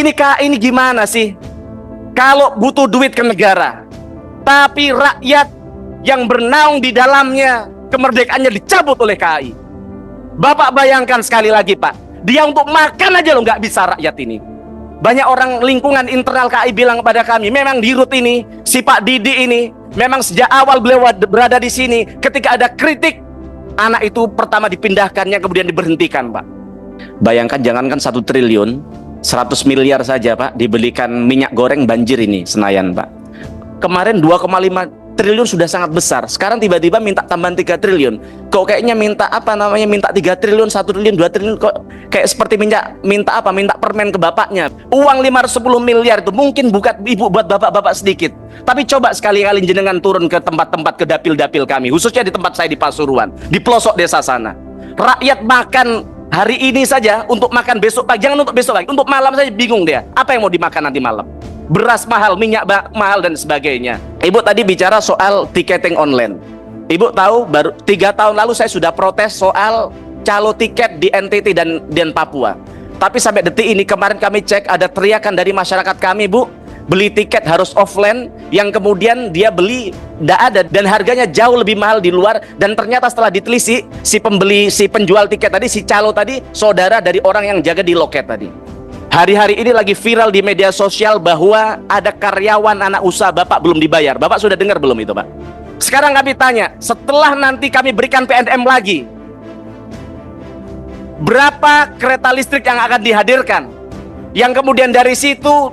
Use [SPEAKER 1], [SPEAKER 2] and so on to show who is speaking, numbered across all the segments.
[SPEAKER 1] Ini ini gimana sih? Kalau butuh duit ke negara, tapi rakyat yang bernaung di dalamnya kemerdekaannya dicabut oleh KAI. Bapak bayangkan sekali lagi Pak, dia untuk makan aja loh nggak bisa rakyat ini. Banyak orang lingkungan internal KAI bilang kepada kami, memang di Rut ini, si Pak Didi ini, memang sejak awal beliau berada di sini, ketika ada kritik, anak itu pertama dipindahkannya, kemudian diberhentikan Pak. Bayangkan jangankan 1 triliun, 100 miliar saja Pak, dibelikan minyak goreng banjir ini Senayan Pak. Kemarin 2,5 triliun sudah sangat besar. Sekarang tiba-tiba minta tambahan 3 triliun. Kok kayaknya minta apa namanya, minta 3 triliun, 1 triliun, 2 triliun, kok kayak seperti minta apa, minta permen ke bapaknya. Uang 510 miliar itu mungkin bukan ibu buat bapak-bapak sedikit. Tapi coba sekali-kali jenengan turun ke tempat-tempat, ke dapil-dapil kami, khususnya di tempat saya di Pasuruan, di pelosok desa sana. Rakyat makan hari ini saja untuk makan besok pagi, jangan untuk besok pagi, untuk malam saja bingung dia. Apa yang mau dimakan nanti malam? Beras mahal, minyak mahal dan sebagainya. Ibu tadi bicara soal tiketing online. Ibu tahu baru 3 tahun lalu saya sudah protes soal calo tiket di NTT dan Papua. Tapi sampai detik ini, kemarin kami cek ada teriakan dari masyarakat kami, Bu, beli tiket harus offline, yang kemudian dia beli tidak ada dan harganya jauh lebih mahal di luar. Dan ternyata setelah ditelisik, si penjual tiket tadi, si calo tadi, saudara dari orang yang jaga di loket tadi. Hari-hari ini lagi viral di media sosial bahwa ada karyawan anak usaha Bapak belum dibayar. Bapak sudah dengar belum itu Pak? Sekarang kami tanya, setelah nanti kami berikan PNM lagi, berapa kereta listrik yang akan dihadirkan? Yang kemudian dari situ,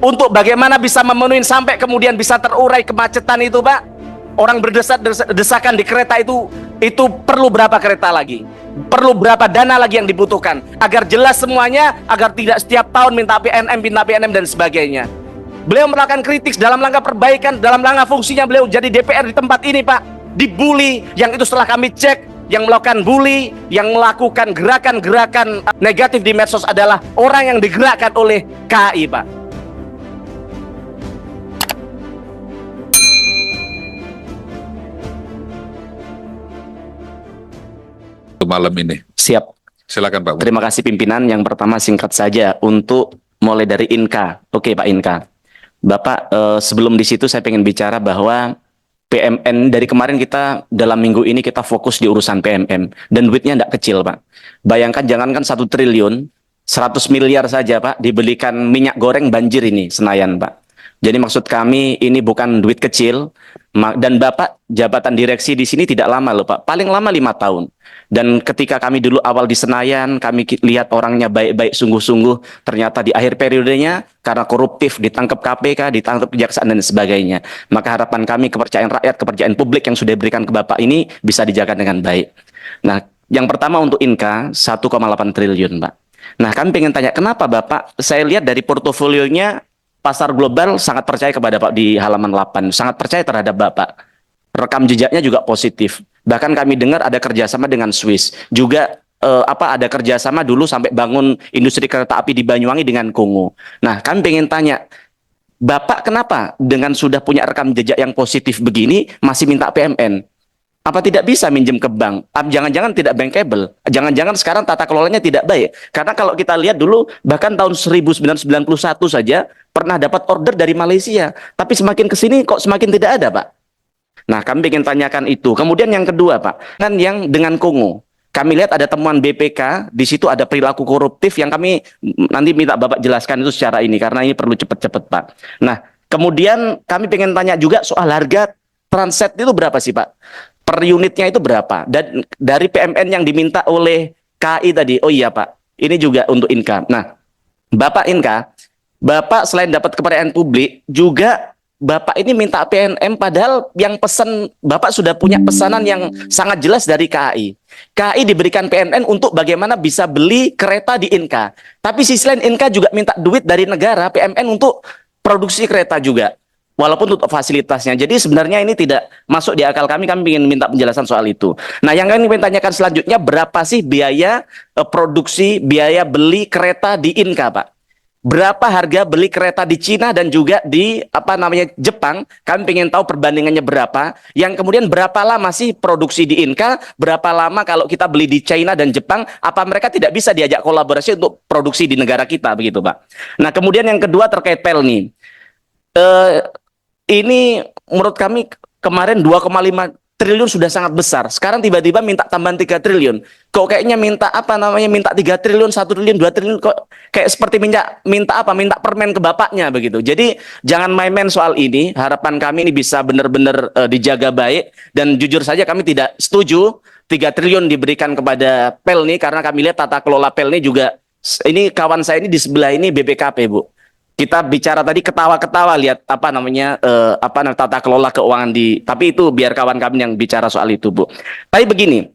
[SPEAKER 1] untuk bagaimana bisa memenuhi sampai kemudian bisa terurai kemacetan itu Pak, orang berdesakan di kereta itu perlu berapa kereta lagi? Perlu berapa dana lagi yang dibutuhkan? Agar jelas semuanya, agar tidak setiap tahun minta PNM dan sebagainya. Beliau melakukan kritik dalam langkah perbaikan, dalam langkah fungsinya beliau jadi DPR di tempat ini Pak, dibully, yang itu setelah kami cek, yang melakukan bully, yang melakukan gerakan-gerakan negatif di medsos adalah orang yang digerakkan oleh KAI Pak.
[SPEAKER 2] Malam ini.
[SPEAKER 1] Siap.
[SPEAKER 2] Silakan Pak.
[SPEAKER 1] Terima kasih pimpinan. Yang pertama singkat saja untuk mulai dari Inka. Oke Pak Inka. Bapak sebelum di situ saya pengen bicara bahwa PMN dari kemarin kita dalam minggu ini kita fokus di urusan PMM dan duitnya tidak kecil Pak. Bayangkan jangankan 1 triliun, 100 miliar saja Pak dibelikan minyak goreng banjir ini Senayan Pak. Jadi maksud kami ini bukan duit kecil. Dan Bapak jabatan direksi di sini tidak lama loh Pak, paling lama 5 tahun. Dan ketika kami dulu awal di Senayan, kami lihat orangnya baik-baik sungguh-sungguh, ternyata di akhir periodenya karena koruptif ditangkap KPK, ditangkap kejaksaan dan sebagainya. Maka harapan kami kepercayaan rakyat, kepercayaan publik yang sudah diberikan ke Bapak ini bisa dijaga dengan baik. Nah, yang pertama untuk Inka 1,8 triliun Pak. Nah, kami pengen tanya kenapa Bapak, saya lihat dari portofolionya pasar global sangat percaya kepada Pak di halaman 8, sangat percaya terhadap Bapak. Rekam jejaknya juga positif. Bahkan kami dengar ada kerjasama dengan Swiss. Juga ada kerjasama dulu sampai bangun industri kereta api di Banyuwangi dengan Kongo. Nah, kami pengen tanya, Bapak kenapa dengan sudah punya rekam jejak yang positif begini masih minta PMN? Apa tidak bisa minjem ke bank? Jangan-jangan tidak bankable? Jangan-jangan sekarang tata kelolanya tidak baik? Karena kalau kita lihat dulu, bahkan tahun 1991 saja pernah dapat order dari Malaysia. Tapi semakin ke sini kok semakin tidak ada, Pak. Nah, kami ingin tanyakan itu. Kemudian yang kedua, Pak, kan yang dengan Kongo. Kami lihat ada temuan BPK, di situ ada perilaku koruptif yang kami nanti minta Bapak jelaskan itu secara ini, karena ini perlu cepat-cepat, Pak. Nah, kemudian kami ingin tanya juga soal harga transit itu berapa sih, Pak? Per unitnya itu berapa? Dan dari PMN yang diminta oleh KAI tadi, oh iya Pak, ini juga untuk Inka. Nah, Bapak Inka, Bapak selain dapat kepercayaan publik, juga Bapak ini minta PNM padahal yang pesan, Bapak sudah punya pesanan yang sangat jelas dari KAI. KAI diberikan PNM untuk bagaimana bisa beli kereta di Inka. Tapi sisi lain Inka juga minta duit dari negara, PMN untuk produksi kereta juga. Walaupun untuk fasilitasnya. Jadi sebenarnya ini tidak masuk di akal kami ingin minta penjelasan soal itu. Nah, yang kami ingin tanyakan selanjutnya, berapa sih biaya produksi, biaya beli kereta di Inka, Pak? berapa harga beli kereta di Cina dan juga di apa namanya Jepang. Kami ingin tahu perbandingannya berapa. Yang kemudian berapa lama sih produksi di Inka, berapa lama kalau kita beli di China dan Jepang, apa mereka tidak bisa diajak kolaborasi untuk produksi di negara kita begitu, Pak. Nah, kemudian yang kedua terkait Pelni. Ini menurut kami kemarin 2,5 triliun sudah sangat besar. Sekarang tiba-tiba minta tambahan 3 triliun. Kok kayaknya minta apa namanya? Minta 3 triliun, 1 triliun, 2 triliun, kok kayak seperti minta apa? Minta permen ke bapaknya begitu. Jadi jangan main-main soal ini. Harapan kami ini bisa benar-benar dijaga baik, dan jujur saja kami tidak setuju 3 triliun diberikan kepada Pelni, karena kami lihat tata kelola Pelni juga, ini kawan saya ini di sebelah ini BPKP, Bu. Kita bicara tadi ketawa-ketawa lihat apa namanya tata kelola keuangan tapi itu biar kawan kami yang bicara soal itu, Bu. Tapi begini,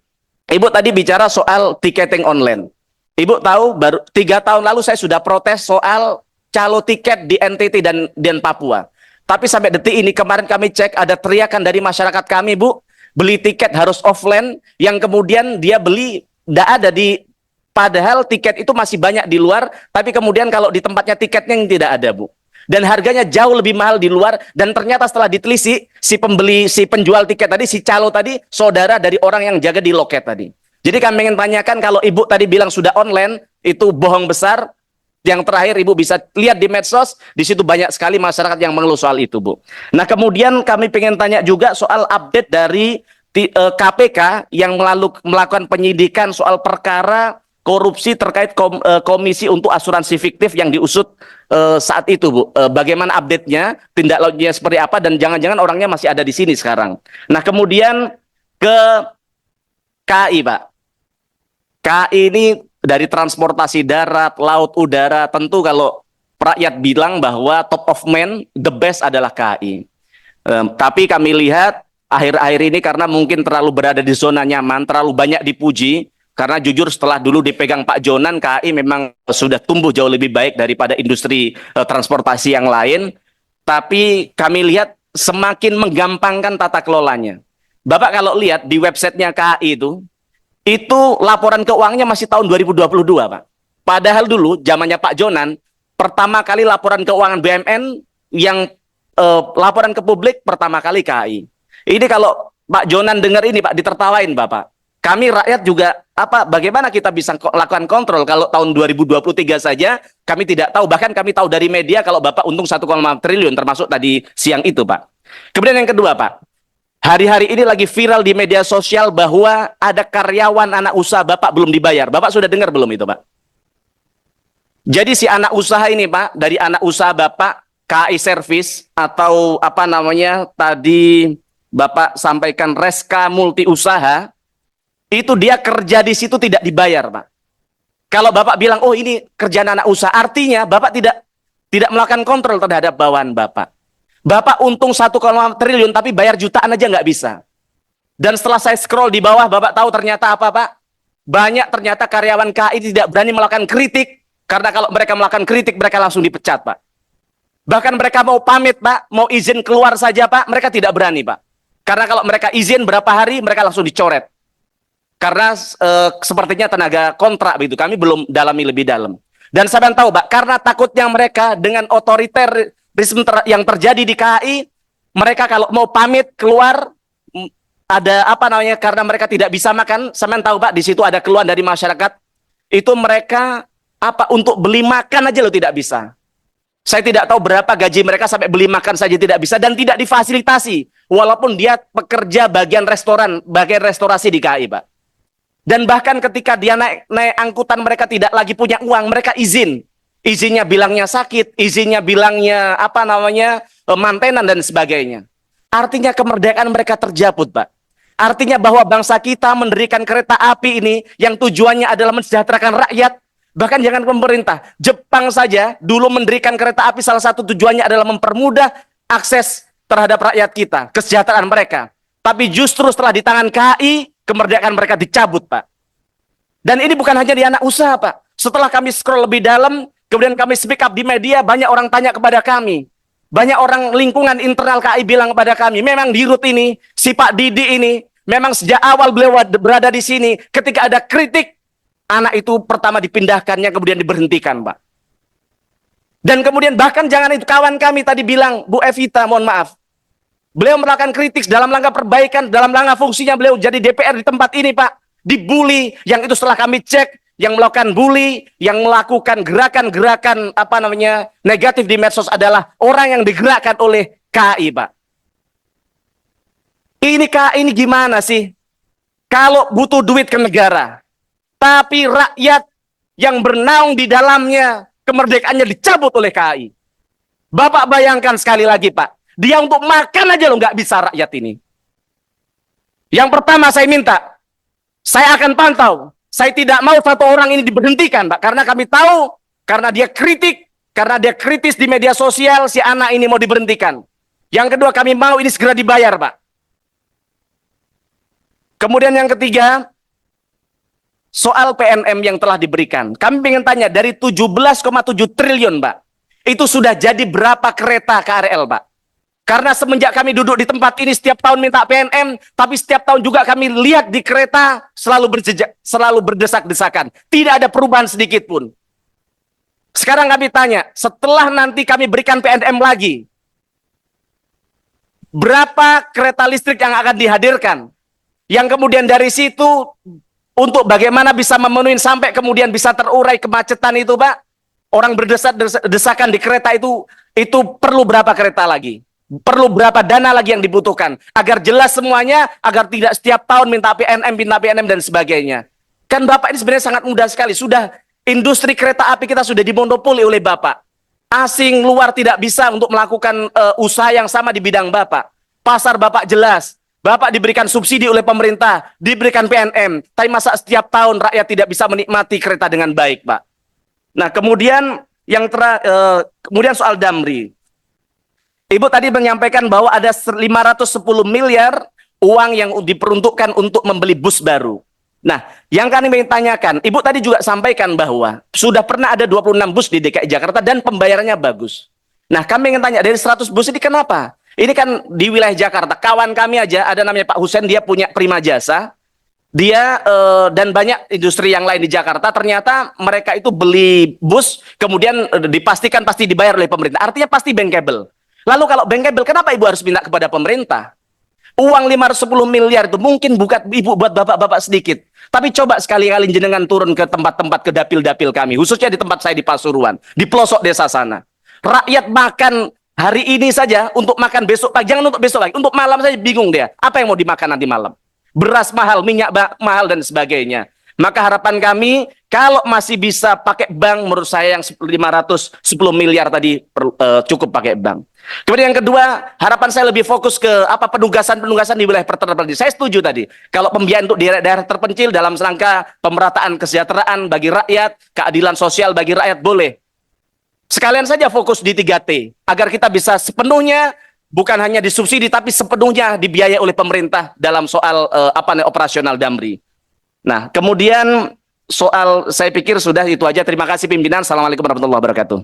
[SPEAKER 1] Ibu tadi bicara soal tiketing online. Ibu tahu baru 3 tahun lalu saya sudah protes soal calo tiket di NTT dan Papua. Tapi sampai detik ini, kemarin kami cek ada teriakan dari masyarakat kami, Bu, beli tiket harus offline, yang kemudian dia beli tidak ada di. Padahal tiket itu masih banyak di luar, tapi kemudian kalau di tempatnya tiketnya yang tidak ada, Bu. Dan harganya jauh lebih mahal di luar, dan ternyata setelah ditelisik, si penjual tiket tadi, si calo tadi, saudara dari orang yang jaga di loket tadi. Jadi kami ingin tanyakan, kalau Ibu tadi bilang sudah online, itu bohong besar. Yang terakhir Ibu bisa lihat di medsos, di situ banyak sekali masyarakat yang mengeluh soal itu, Bu. Nah, kemudian kami ingin tanya juga soal update dari KPK yang melakukan penyidikan soal perkara korupsi terkait komisi untuk asuransi fiktif yang diusut saat itu, Bu. Bagaimana update-nya, tindak lanjutnya seperti apa, dan jangan-jangan orangnya masih ada di sini sekarang. Nah, kemudian ke KAI, Pak. KAI ini dari transportasi darat, laut, udara, tentu kalau rakyat bilang bahwa top of mind, the best adalah KAI. Tapi kami lihat akhir-akhir ini karena mungkin terlalu berada di zona nyaman, terlalu banyak dipuji. Karena jujur setelah dulu dipegang Pak Jonan, KAI memang sudah tumbuh jauh lebih baik daripada industri transportasi yang lain. Tapi kami lihat semakin menggampangkan tata kelolanya. Bapak kalau lihat di websitenya KAI itu laporan keuangannya masih tahun 2022, Pak. Padahal dulu zamannya Pak Jonan, pertama kali laporan keuangan BUMN yang laporan ke publik pertama kali KAI. Ini kalau Pak Jonan dengar ini, Pak, ditertawain Bapak. Kami rakyat juga bagaimana kita bisa lakukan kontrol kalau tahun 2023 saja kami tidak tahu, bahkan kami tahu dari media kalau Bapak untung 1,5 triliun termasuk tadi siang itu, Pak. Kemudian yang kedua, Pak, hari-hari ini lagi viral di media sosial bahwa ada karyawan anak usaha Bapak belum dibayar. Bapak sudah dengar belum itu, Pak? Jadi si anak usaha ini, Pak, dari anak usaha Bapak KAI Service atau apa namanya tadi Bapak sampaikan Reska Multi Usaha, itu dia kerja di situ tidak dibayar, Pak. Kalau Bapak bilang, oh ini kerjaan anak usaha, artinya Bapak tidak melakukan kontrol terhadap bawahan Bapak. Bapak untung 1,5 triliun, tapi bayar jutaan aja nggak bisa. Dan setelah saya scroll di bawah, Bapak tahu ternyata apa, Pak? Banyak ternyata karyawan KAI tidak berani melakukan kritik, karena kalau mereka melakukan kritik, mereka langsung dipecat, Pak. Bahkan mereka mau pamit, Pak, mau izin keluar saja, Pak, mereka tidak berani, Pak. Karena kalau mereka izin berapa hari, mereka langsung dicoret. Karena sepertinya tenaga kontrak begitu, kami belum dalami lebih dalam. Dan saya tahu, Pak, karena takutnya mereka dengan otoriterisme yang terjadi di KAI, mereka kalau mau pamit keluar ada apa namanya, karena mereka tidak bisa makan. Saya tahu, Pak, di situ ada keluhan dari masyarakat. Itu mereka untuk beli makan aja tidak bisa. Saya tidak tahu berapa gaji mereka sampai beli makan saja tidak bisa dan tidak difasilitasi, walaupun dia pekerja bagian restoran, bagian restorasi di KAI, Pak. Dan bahkan ketika dia naik angkutan, mereka tidak lagi punya uang, mereka izin. Izinnya bilangnya sakit, izinnya bilangnya mantenan dan sebagainya. Artinya kemerdekaan mereka terjabut, Pak. Artinya bahwa bangsa kita mendirikan kereta api ini yang tujuannya adalah mensejahterakan rakyat. Bahkan jangan pemerintah. Jepang saja dulu mendirikan kereta api, salah satu tujuannya adalah mempermudah akses terhadap rakyat kita, kesejahteraan mereka. Tapi justru setelah di tangan KAI, kemerdekaan mereka dicabut, Pak. Dan ini bukan hanya di anak usaha, Pak. Setelah kami scroll lebih dalam, kemudian kami speak up di media, banyak orang tanya kepada kami. Banyak orang lingkungan internal KAI bilang kepada kami, memang di Rut ini, si Pak Didi ini, memang sejak awal beliau berada di sini, ketika ada kritik, anak itu pertama dipindahkannya, kemudian diberhentikan, Pak. Dan kemudian bahkan jangan itu, kawan kami tadi bilang, Bu Evita, mohon maaf, beliau melakukan kritik dalam rangka perbaikan, dalam rangka fungsinya beliau jadi DPR di tempat ini, Pak. Dibully, yang itu setelah kami cek, yang melakukan bully, yang melakukan gerakan-gerakan negatif di medsos adalah orang yang digerakkan oleh KAI, Pak. Ini KAI ini gimana sih? Kalau butuh duit ke negara, tapi rakyat yang bernaung di dalamnya, kemerdekaannya dicabut oleh KAI. Bapak bayangkan sekali lagi, Pak. Dia untuk makan aja loh nggak bisa rakyat ini. Yang pertama saya minta, saya akan pantau. Saya tidak mau satu orang ini diberhentikan, Pak. Karena kami tahu, karena dia kritik, karena dia kritis di media sosial, si anak ini mau diberhentikan. Yang kedua, kami mau ini segera dibayar, Pak. Kemudian yang ketiga, soal PNM yang telah diberikan. Kami ingin tanya, dari 17,7 triliun, Pak, itu sudah jadi berapa kereta KRL, Pak? Karena semenjak kami duduk di tempat ini setiap tahun minta PNM, tapi setiap tahun juga kami lihat di kereta selalu berdesak-desakan. Tidak ada perubahan sedikit pun. Sekarang kami tanya, setelah nanti kami berikan PNM lagi, berapa kereta listrik yang akan dihadirkan? Yang kemudian dari situ, untuk bagaimana bisa memenuhi sampai kemudian bisa terurai kemacetan itu, Pak, orang berdesak-desakan di kereta itu perlu berapa kereta lagi? Perlu berapa dana lagi yang dibutuhkan? Agar jelas semuanya, agar tidak setiap tahun minta PNM dan sebagainya. Kan Bapak ini sebenarnya sangat mudah sekali. Sudah, industri kereta api kita sudah dimonopoli oleh Bapak. Asing luar tidak bisa untuk melakukan usaha yang sama di bidang Bapak. Pasar Bapak jelas. Bapak diberikan subsidi oleh pemerintah, diberikan PNM. Tapi masa setiap tahun rakyat tidak bisa menikmati kereta dengan baik, Pak? Nah, kemudian kemudian soal Damri. Ibu tadi menyampaikan bahwa ada 510 miliar uang yang diperuntukkan untuk membeli bus baru. Nah, yang kami ingin tanyakan, Ibu tadi juga sampaikan bahwa sudah pernah ada 26 bus di DKI Jakarta dan pembayarannya bagus. Nah, kami ingin tanya, dari 100 bus ini kenapa? Ini kan di wilayah Jakarta, kawan kami aja, ada namanya Pak Husen, dia punya Prima Jasa, dia dan banyak industri yang lain di Jakarta, ternyata mereka itu beli bus, kemudian dipastikan pasti dibayar oleh pemerintah, artinya pasti bankable. Lalu kalau bankable, kenapa Ibu harus minta kepada pemerintah? Uang 510 miliar itu mungkin bukan Ibu buat bapak-bapak sedikit. Tapi coba sekali-kali jenengan turun ke tempat-tempat, ke dapil-dapil kami. Khususnya di tempat saya di Pasuruan. Di pelosok desa sana. Rakyat makan hari ini saja untuk makan besok pagi. Jangan untuk besok pagi. Untuk malam saja bingung dia. Apa yang mau dimakan nanti malam? Beras mahal, minyak mahal, dan sebagainya. Maka harapan kami, kalau masih bisa pakai bank, menurut saya yang 510 miliar tadi cukup pakai bank. Kemudian yang kedua, harapan saya lebih fokus ke penugasan-penugasan di wilayah terpencil. Saya setuju tadi, kalau pembiayaan untuk daerah terpencil dalam rangka pemerataan kesejahteraan bagi rakyat, keadilan sosial bagi rakyat, boleh. Sekalian saja fokus di 3T, agar kita bisa sepenuhnya, bukan hanya disubsidi, tapi sepenuhnya dibiayai oleh pemerintah dalam soal operasional Damri. Nah, kemudian soal, saya pikir sudah itu aja. Terima kasih pimpinan. Assalamualaikum warahmatullahi wabarakatuh.